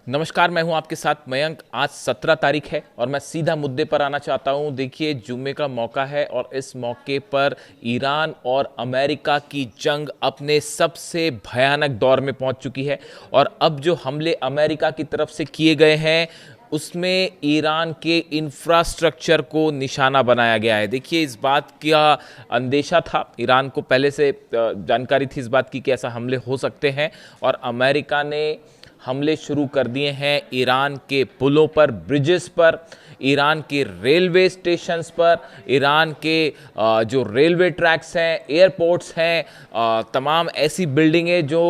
नमस्कार, मैं हूं आपके साथ मयंक। आज 17 तारीख है और मैं सीधा मुद्दे पर आना चाहता हूं। देखिए, जुम्मे का मौका है और इस मौके पर ईरान और अमेरिका की जंग अपने सबसे भयानक दौर में पहुंच चुकी है। और अब जो हमले अमेरिका की तरफ से किए गए हैं उसमें ईरान के इंफ्रास्ट्रक्चर को निशाना बनाया गया है। देखिए, इस बात का अंदेशा था, ईरान को पहले से जानकारी थी इस बात की कि ऐसा हमले हो सकते हैं। और अमेरिका ने हमले शुरू कर दिए हैं ईरान के पुलों पर, ब्रिजेस पर, ईरान के रेलवे स्टेशंस पर, ईरान के जो रेलवे ट्रैक्स हैं, एयरपोर्ट्स हैं, तमाम ऐसी बिल्डिंगें जो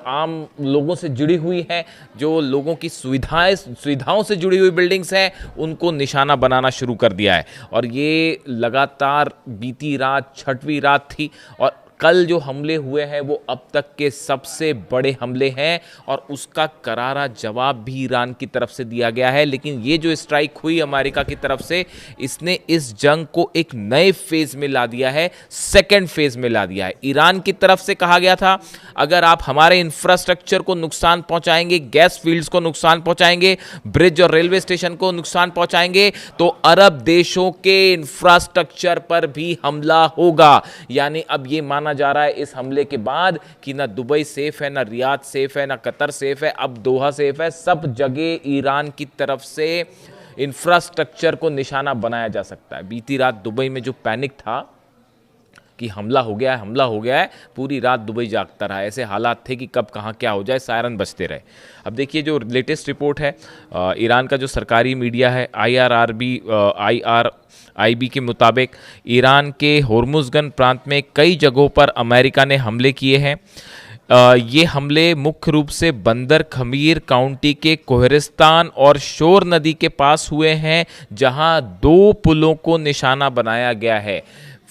आम लोगों से जुड़ी हुई हैं, जो लोगों की सुविधाओं से जुड़ी हुई बिल्डिंग्स हैं, उनको निशाना बनाना शुरू कर दिया है। और ये लगातार बीती रात छठवीं रात थी और कल जो हमले हुए हैं वो अब तक के सबसे बड़े हमले हैं और उसका करारा जवाब भी ईरान की तरफ से दिया गया है। लेकिन ये जो स्ट्राइक हुई अमेरिका की तरफ से, इसने इस जंग को एक नए फेज में ला दिया है, सेकेंड फेज में ला दिया है। ईरान की तरफ से कहा गया था, अगर आप हमारे इंफ्रास्ट्रक्चर को नुकसान पहुंचाएंगे, गैस फील्ड्स को नुकसान पहुंचाएंगे, ब्रिज और रेलवे स्टेशन को नुकसान पहुंचाएंगे, तो अरब देशों के इंफ्रास्ट्रक्चर पर भी हमला होगा। यानी अब ये माना जा रहा है इस हमले के बाद कि ना दुबई सेफ है, ना रियाद सेफ है, ना कतर सेफ है, अब दोहा सेफ है। सब जगह ईरान की तरफ से इंफ्रास्ट्रक्चर को निशाना बनाया जा सकता है। बीती रात दुबई में जो पैनिक था कि हमला हो गया है, हमला हो गया है, पूरी रात दुबई जागता रहा। ऐसे हालात थे कि कब कहाँ क्या हो जाए, सायरन बजते रहे। अब देखिए, जो लेटेस्ट रिपोर्ट है ईरान का जो सरकारी मीडिया है IRIB के मुताबिक, ईरान के होर्मुज़गन प्रांत में कई जगहों पर अमेरिका ने हमले किए हैं। ये हमले मुख्य रूप से बंदर खमीर काउंटी के कोहरिस्तान और शोर नदी के पास हुए हैं, जहां 2 पुलों को निशाना बनाया गया है।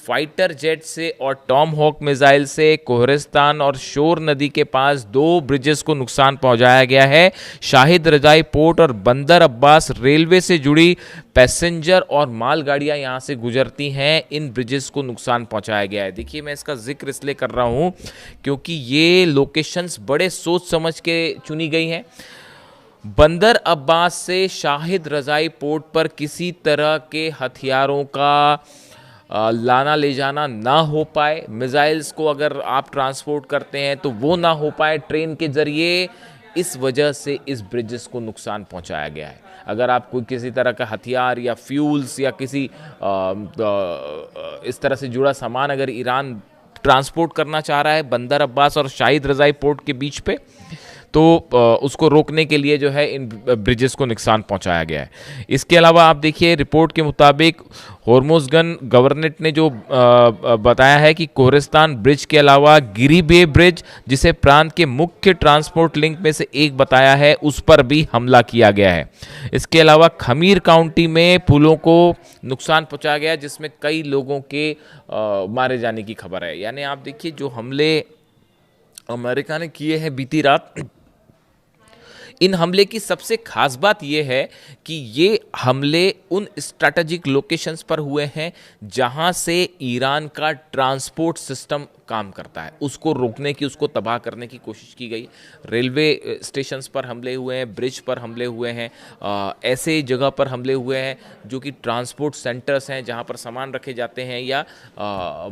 फाइटर जेट से और टॉम हॉक मिसाइल से कोहरिस्तान और शोर नदी के पास 2 ब्रिजेस को नुकसान पहुंचाया गया है। शाहिद रजाई पोर्ट और बंदर अब्बास रेलवे से जुड़ी पैसेंजर और मालगाड़ियां यहां से गुजरती हैं, इन ब्रिजेस को नुकसान पहुंचाया गया है। देखिए, मैं इसका जिक्र इसलिए कर रहा हूं क्योंकि ये लोकेशंस बड़े सोच समझ के चुनी गई हैं। बंदर अब्बास से शाहिद रजाई पोर्ट पर किसी तरह के हथियारों का लाना ले जाना ना हो पाए, मिसाइल्स को अगर आप ट्रांसपोर्ट करते हैं तो वो ना हो पाए ट्रेन के जरिए, इस वजह से इस ब्रिजेस को नुकसान पहुंचाया गया है। अगर आप कोई किसी तरह का हथियार या फ्यूल्स या किसी इस तरह से जुड़ा सामान अगर ईरान ट्रांसपोर्ट करना चाह रहा है बंदर अब्बास और शाहिद रजाई पोर्ट के बीच पे, तो उसको रोकने के लिए जो है इन ब्रिजेस को नुकसान पहुंचाया गया है। इसके अलावा आप देखिए, रिपोर्ट के मुताबिक होर्मुज़गन गवर्नमेंट ने जो बताया है कि कोहरिस्तान ब्रिज के अलावा गिरी बे ब्रिज, जिसे प्रांत के मुख्य ट्रांसपोर्ट लिंक में से एक बताया है, उस पर भी हमला किया गया है। इसके अलावा खमीर काउंटी में पुलों को नुकसान पहुंचाया गया, जिसमें कई लोगों के मारे जाने की खबर है। यानी आप देखिए, जो हमले अमेरिका ने किए हैं बीती रात, इन हमले की सबसे खास बात यह है कि ये हमले उन स्ट्रैटेजिक लोकेशंस पर हुए हैं जहां से ईरान का ट्रांसपोर्ट सिस्टम काम करता है, उसको रोकने की, उसको तबाह करने की कोशिश की गई। रेलवे स्टेशंस पर हमले हुए हैं, ब्रिज पर हमले हुए हैं, ऐसे जगह पर हमले हुए हैं जो कि ट्रांसपोर्ट सेंटर्स हैं जहां पर सामान रखे जाते हैं या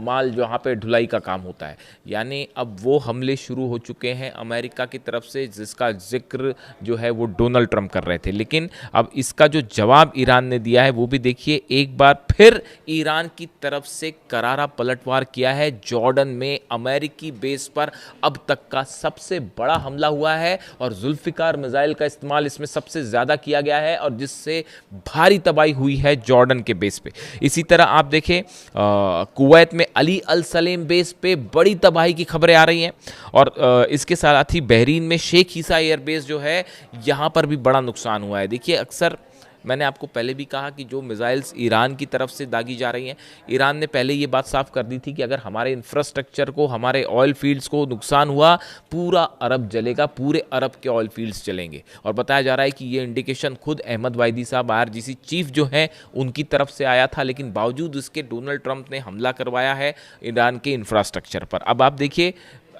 माल जहां पे ढुलाई का काम होता है। यानी अब वो हमले शुरू हो चुके हैं अमेरिका की तरफ से, जिसका जिक्र जो है वो डोनाल्ड ट्रंप कर रहे थे। लेकिन अब इसका जो जवाब ईरान ने दिया है वो भी देखिए, एक बार फिर ईरान की तरफ से करारा पलटवार किया है। जॉर्डन में अमेरिकी बेस पर अब तक का सबसे बड़ा हमला हुआ है और जुल्फिकार मिसाइल का इस्तेमाल इसमें सबसे ज्यादा किया गया है और जिससे भारी तबाही हुई है जॉर्डन के बेस पे। इसी तरह आप देखें, कुवैत में अली अल सलेम बेस पे बड़ी तबाही की खबरें आ रही हैं और इसके साथ ही बहरीन में शेख ईसा एयरबेस जो है, यहां पर भी बड़ा नुकसान हुआ है। देखिए, अक्सर मैंने आपको पहले भी कहा कि जो मिसाइल्स ईरान की तरफ से दागी जा रही हैं, ईरान ने पहले ये बात साफ कर दी थी कि अगर हमारे इंफ्रास्ट्रक्चर को, हमारे ऑयल फील्ड्स को नुकसान हुआ, पूरा अरब जलेगा, पूरे अरब के ऑयल फील्ड्स जलेंगे। और बताया जा रहा है कि ये इंडिकेशन खुद अहमद वाइदी साहब, IRGC चीफ जो हैं, उनकी तरफ से आया था। लेकिन बावजूद इसके डोनाल्ड ट्रंप ने हमला करवाया है ईरान के इंफ्रास्ट्रक्चर पर। अब आप देखिए,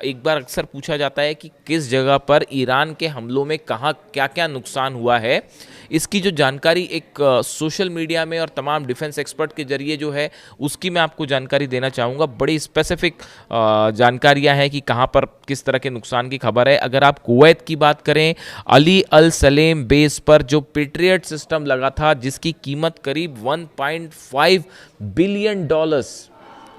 एक बार अक्सर पूछा जाता है कि किस जगह पर ईरान के हमलों में कहाँ क्या क्या नुकसान हुआ है, इसकी जो जानकारी एक सोशल मीडिया में और तमाम डिफेंस एक्सपर्ट के जरिए जो है उसकी मैं आपको जानकारी देना चाहूँगा। बड़ी स्पेसिफिक जानकारियाँ हैं कि कहाँ पर किस तरह के नुकसान की खबर है। अगर आप कुवैत की बात करें, अली अल सलेम बेस पर जो पेट्रियट सिस्टम लगा था जिसकी कीमत करीब 1.5 बिलियन डॉलर्स,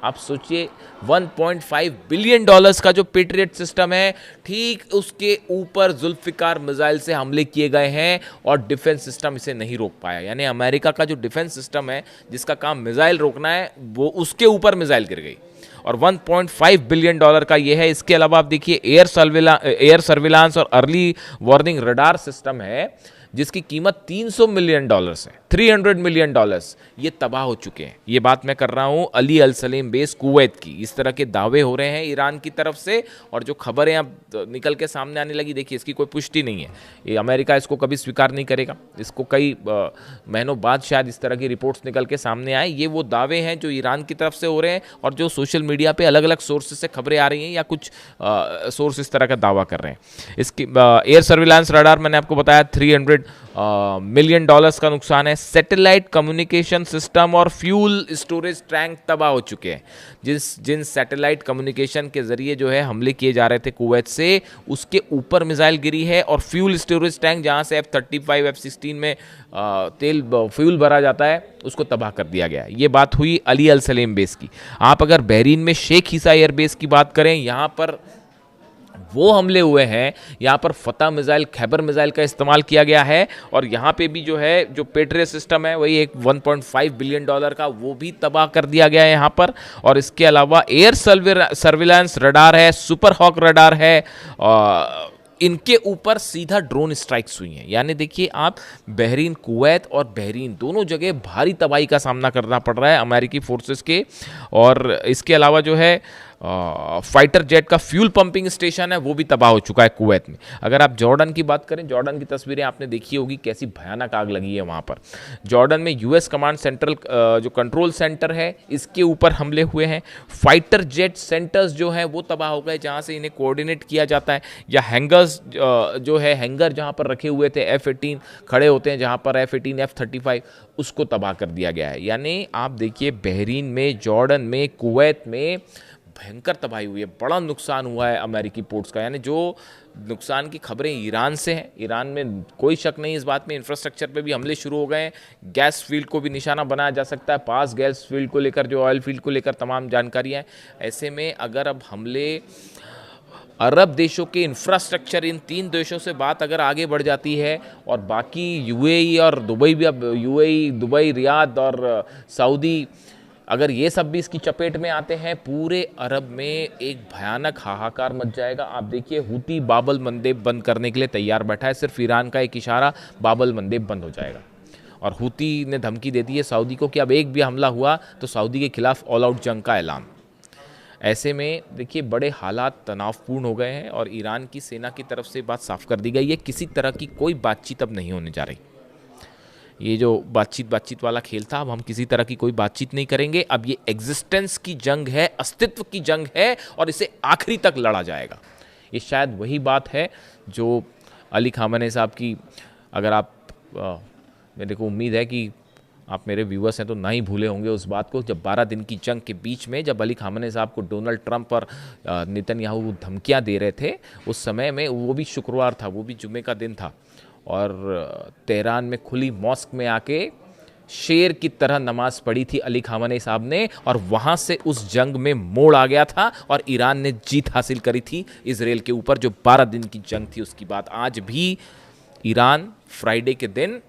आप सोचिए 1.5 बिलियन डॉलर्स का जो पेट्रियट सिस्टम है, ठीक उसके ऊपर जुल्फिकार मिसाइल से हमले किए गए हैं और डिफेंस सिस्टम इसे नहीं रोक पाया। यानी अमेरिका का जो डिफेंस सिस्टम है जिसका काम मिसाइल रोकना है, वो उसके ऊपर मिसाइल गिर गई और 1.5 बिलियन डॉलर का ये है। इसके अलावा आप देखिए एयर सर्विलांस और अर्ली वार्निंग रडार सिस्टम है जिसकी कीमत 300 मिलियन डॉलर्स है, 300 मिलियन डॉलर्स, ये तबाह हो चुके हैं। ये बात मैं कर रहा हूं अली अल सलेम बेस कुवैत की। इस तरह के दावे हो रहे हैं ईरान की तरफ से और जो खबरें अब निकल के सामने आने लगी, देखिए इसकी कोई पुष्टि नहीं है। ये अमेरिका इसको कभी स्वीकार नहीं करेगा। इसको कई महीनों बाद शायद इस तरह की रिपोर्ट्स निकल के सामने आए। ये वो दावे हैं जो ईरान की तरफ से हो रहे हैं और जो सोशल मीडिया पे अलग अलग सोर्सेज से खबरें आ रही हैं या कुछ सोर्स इस तरह का दावा कर रहे हैं। इसकी एयर सर्विलांस रडार मैंने आपको बताया 300 मिलियन डॉलर्स का नुकसान है। सैटेलाइट कम्युनिकेशन सिस्टम और फ्यूल स्टोरेज टैंक तबाह हो चुके हैं। जिन सैटेलाइट कम्युनिकेशन के जरिए जो है हमले किए जा रहे थे कुवैत से, उसके ऊपर मिसाइल गिरी है और फ्यूल स्टोरेज टैंक जहां से F-35 F-16 में फ्यूल भरा जाता है उसको तबाह कर दिया गया है। ये बात हुई अली अल सलेम बेस की। आप अगर बहरीन में शेख ईसा एयर बेस की बात करें, यहाँ पर वो हमले हुए हैं, यहाँ पर फतह मिसाइल, खैबर मिसाइल का इस्तेमाल किया गया है और यहाँ पे भी जो है जो पेट्रियट सिस्टम है वही एक 1.5 बिलियन डॉलर का, वो भी तबाह कर दिया गया है यहाँ पर। और इसके अलावा एयर सर्विलांस रडार है, सुपर हॉक रडार है, इनके ऊपर सीधा ड्रोन स्ट्राइक्स हुई हैं। यानी देखिए आप बहरीन, कुवैत और बहरीन दोनों जगह भारी तबाही का सामना करना पड़ रहा है अमेरिकी फोर्सेस के। और इसके अलावा जो है फाइटर जेट का फ्यूल पंपिंग स्टेशन है वो भी तबाह हो चुका है कुवैत में। अगर आप जॉर्डन की बात करें, जॉर्डन की तस्वीरें आपने देखी होगी, कैसी भयानक आग लगी है वहाँ पर। जॉर्डन में यूएस कमांड सेंट्रल जो कंट्रोल सेंटर है इसके ऊपर हमले हुए हैं। फाइटर जेट सेंटर्स जो हैं वो तबाह हो गए जहाँ से इन्हें कोऑर्डिनेट किया जाता है, या हैंगर्स जो है हैंगर जहाँ पर रखे हुए थे F-18 खड़े होते हैं जहाँ पर F-18 F-35, उसको तबाह कर दिया गया है। यानी आप देखिए बहरीन में, जॉर्डन में, कुवैत में भयंकर तबाही हुई है, बड़ा नुकसान हुआ है अमेरिकी पोर्ट्स का। यानी जो नुकसान की खबरें ईरान से हैं, ईरान में कोई शक नहीं इस बात में, इंफ्रास्ट्रक्चर पे भी हमले शुरू हो गए हैं। गैस फील्ड को भी निशाना बनाया जा सकता है, पास गैस फील्ड को लेकर, जो ऑयल फील्ड को लेकर तमाम जानकारियाँ हैं। ऐसे में अगर अब हमले अरब देशों के इंफ्रास्ट्रक्चर, इन 3 देशों से बात अगर आगे बढ़ जाती है और बाकी यूएई और दुबई भी, अब यूएई, दुबई, रियाद और सऊदी, अगर ये सब भी इसकी चपेट में आते हैं, पूरे अरब में एक भयानक हाहाकार मच जाएगा। आप देखिए हूती बाबल मंदेब बंद करने के लिए तैयार बैठा है, सिर्फ ईरान का एक इशारा, बाबल मंदेब बंद हो जाएगा। और हूती ने धमकी दे दी है सऊदी को कि अब एक भी हमला हुआ तो सऊदी के खिलाफ ऑल आउट जंग का ऐलान। ऐसे में देखिए बड़े हालात तनावपूर्ण हो गए हैं और ईरान की सेना की तरफ से बात साफ कर दी गई है, किसी तरह की कोई बातचीत अब नहीं होने जा रही। ये जो बातचीत वाला खेल था, अब हम किसी तरह की कोई बातचीत नहीं करेंगे। अब ये एग्जिस्टेंस की जंग है, अस्तित्व की जंग है और इसे आखिरी तक लड़ा जाएगा। ये शायद वही बात है जो अली खामेनी साहब की, अगर आप मेरे को उम्मीद है कि आप मेरे व्यूअर्स हैं तो ना ही भूले होंगे उस बात को, जब 12 दिन की जंग के बीच में जब अली खामेनी साहब को डोनाल्ड ट्रंप और नेतन्याहू धमकियां दे रहे थे, उस समय में वो भी शुक्रवार था, वो भी जुमे का दिन था, और तेहरान में खुली मॉस्क में आके शेर की तरह नमाज पढ़ी थी अली खामेनी साहब ने, और वहाँ से उस जंग में मोड़ आ गया था और ईरान ने जीत हासिल करी थी इजराइल के ऊपर। जो 12 दिन की जंग थी उसकी बात आज भी ईरान फ्राइडे के दिन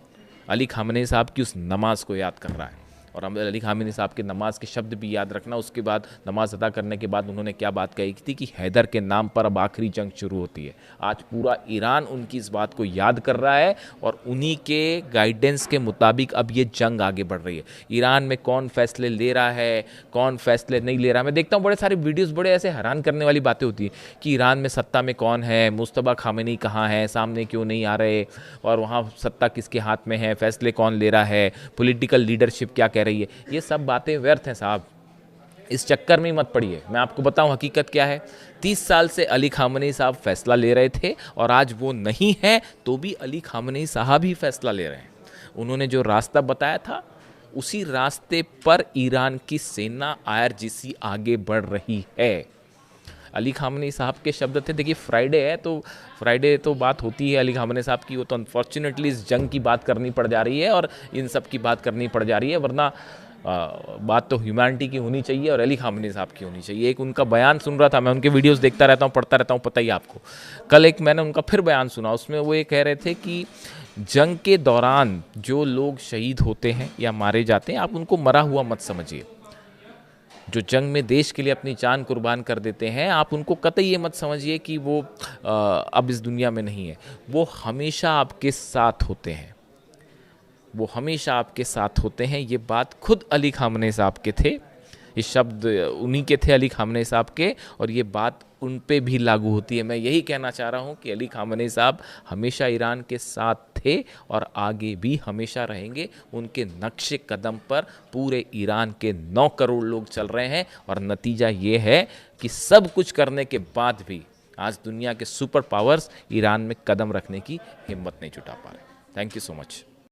अली खामेनी साहब की उस नमाज को याद कर रहा है। और अली खामेनी साहब के नमाज के शब्द भी याद रखना। उसके बाद नमाज अदा करने के बाद उन्होंने क्या बात कही थी कि हैदर के नाम पर अब आखिरी जंग शुरू होती है। आज पूरा ईरान उनकी इस बात को याद कर रहा है और उन्हीं के गाइडेंस के मुताबिक अब ये जंग आगे बढ़ रही है। ईरान में कौन फैसले ले रहा है, कौन फैसले नहीं ले रहा है, मैं देखता हूँ बड़े सारे वीडियोज़, बड़े ऐसे हैरान करने वाली बातें होती हैं कि ईरान में सत्ता में कौन है, मुस्तबा खामेनी कहाँ है, सामने क्यों नहीं आ रहे, और वहाँ सत्ता किसके हाथ में है, फैसले कौन ले रहा है, पॉलिटिकल लीडरशिप क्या कह रही है। ये सब बातें व्यर्थ हैं साहब। इस चक्कर में ही मत पड़िए। मैं आपको बताऊं हकीकत क्या है। 30 साल से अली खामनेई साहब फैसला ले रहे थे और आज वो नहीं है तो भी अली खामनेई साहब ही फैसला ले रहे हैं। उन्होंने जो रास्ता बताया था उसी रास्ते पर ईरान की सेना IRGC आगे बढ़ रही है। अली खामनेई साहब के शब्द थे। देखिए फ्राइडे है तो फ्राइडे तो बात होती है अली खामनेई साहब की, वो तो अनफॉर्चुनेटली इस जंग की बात करनी पड़ जा रही है और इन सब की बात करनी पड़ जा रही है, वरना बात तो ह्यूमैनिटी की होनी चाहिए और अली खामनेई साहब की होनी चाहिए। एक उनका बयान सुन रहा था, मैं उनके वीडियोस देखता रहता हूँ, पढ़ता रहता हूँ, पता ही आपको। कल एक मैंने उनका फिर बयान सुना, उसमें वो ये कह रहे थे कि जंग के दौरान जो लोग शहीद होते हैं या मारे जाते हैं, आप उनको मरा हुआ मत समझिए। जो जंग में देश के लिए अपनी जान कुर्बान कर देते हैं, आप उनको कतई ये मत समझिए कि वो अब इस दुनिया में नहीं है। वो हमेशा आपके साथ होते हैं, वो हमेशा आपके साथ होते हैं। ये बात खुद अली खामनेई साहब के थे, ये शब्द उन्हीं के थे अली खामनेई साहब के, और ये बात उन पे भी लागू होती है। मैं यही कहना चाह रहा हूँ कि अली खामनेई साहब हमेशा ईरान के साथ थे और आगे भी हमेशा रहेंगे। उनके नक्शे कदम पर पूरे ईरान के 9 करोड़ लोग चल रहे हैं और नतीजा ये है कि सब कुछ करने के बाद भी आज दुनिया के सुपर पावर्स ईरान में कदम रखने की हिम्मत नहीं जुटा पा रहे। Thank you so much.